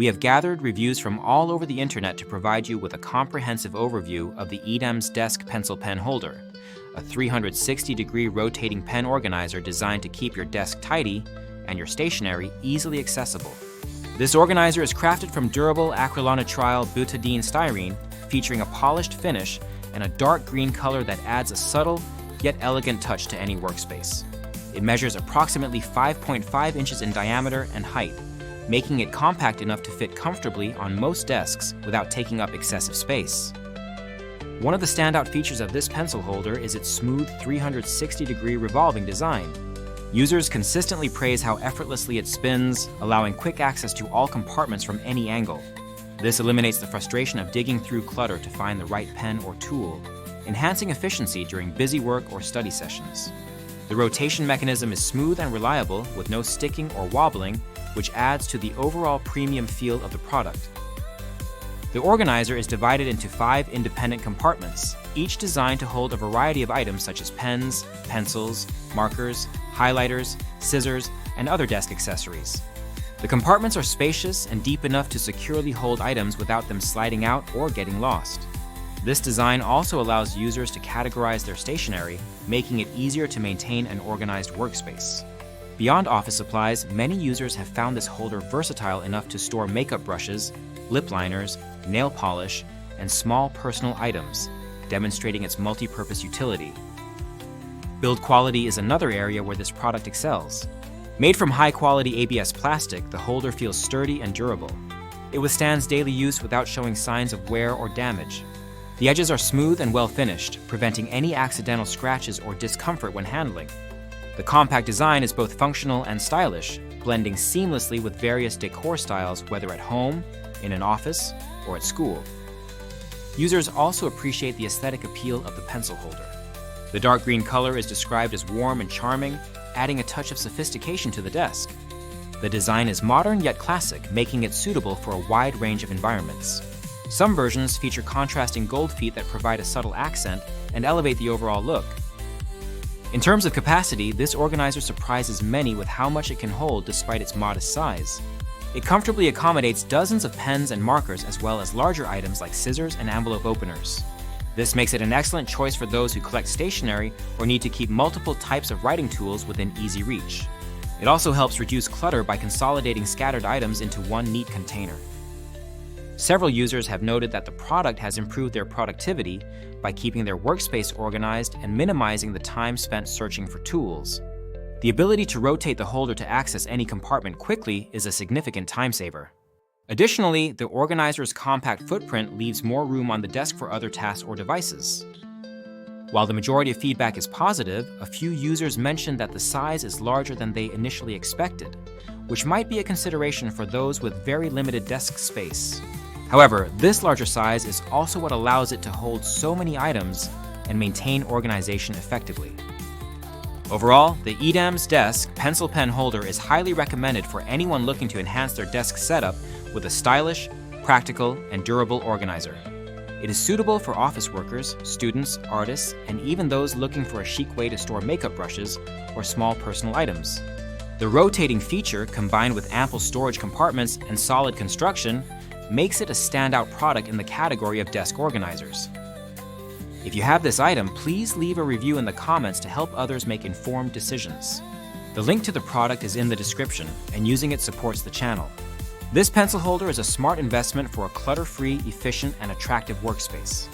We have gathered reviews from all over the internet to provide you with a comprehensive overview of the EDENMS Desk Pencil Pen Holder, a 360-degree rotating pen organizer designed to keep your desk tidy and your stationery easily accessible. This organizer is crafted from durable acrylonitrile butadiene styrene, featuring a polished finish and a dark green color that adds a subtle yet elegant touch to any workspace. It measures approximately 5.5 inches in diameter and height, making it compact enough to fit comfortably on most desks without taking up excessive space. One of the standout features of this pencil holder is its smooth 360-degree revolving design. Users consistently praise how effortlessly it spins, allowing quick access to all compartments from any angle. This eliminates the frustration of digging through clutter to find the right pen or tool, enhancing efficiency during busy work or study sessions. The rotation mechanism is smooth and reliable with no sticking or wobbling, which adds to the overall premium feel of the product. The organizer is divided into 5 independent compartments, each designed to hold a variety of items such as pens, pencils, markers, highlighters, scissors, and other desk accessories. The compartments are spacious and deep enough to securely hold items without them sliding out or getting lost. This design also allows users to categorize their stationery, making it easier to maintain an organized workspace. Beyond office supplies, many users have found this holder versatile enough to store makeup brushes, lip liners, nail polish, and small personal items, demonstrating its multi-purpose utility. Build quality is another area where this product excels. Made from high-quality ABS plastic, the holder feels sturdy and durable. It withstands daily use without showing signs of wear or damage. The edges are smooth and well-finished, preventing any accidental scratches or discomfort when handling. The compact design is both functional and stylish, blending seamlessly with various decor styles, whether at home, in an office, or at school. Users also appreciate the aesthetic appeal of the pencil holder. The dark green color is described as warm and charming, adding a touch of sophistication to the desk. The design is modern yet classic, making it suitable for a wide range of environments. Some versions feature contrasting gold feet that provide a subtle accent and elevate the overall look. In terms of capacity, this organizer surprises many with how much it can hold despite its modest size. It comfortably accommodates dozens of pens and markers as well as larger items like scissors and envelope openers. This makes it an excellent choice for those who collect stationery or need to keep multiple types of writing tools within easy reach. It also helps reduce clutter by consolidating scattered items into one neat container. Several users have noted that the product has improved their productivity by keeping their workspace organized and minimizing the time spent searching for tools. The ability to rotate the holder to access any compartment quickly is a significant time saver. Additionally, the organizer's compact footprint leaves more room on the desk for other tasks or devices. While the majority of feedback is positive, a few users mentioned that the size is larger than they initially expected, which might be a consideration for those with very limited desk space. However, this larger size is also what allows it to hold so many items and maintain organization effectively. Overall, the EDENMS Desk Pencil Pen Holder is highly recommended for anyone looking to enhance their desk setup with a stylish, practical, and durable organizer. It is suitable for office workers, students, artists, and even those looking for a chic way to store makeup brushes or small personal items. The rotating feature, combined with ample storage compartments and solid construction, makes it a standout product in the category of desk organizers. If you have this item, please leave a review in the comments to help others make informed decisions. The link to the product is in the description, and using it supports the channel. This pencil holder is a smart investment for a clutter-free, efficient, and attractive workspace.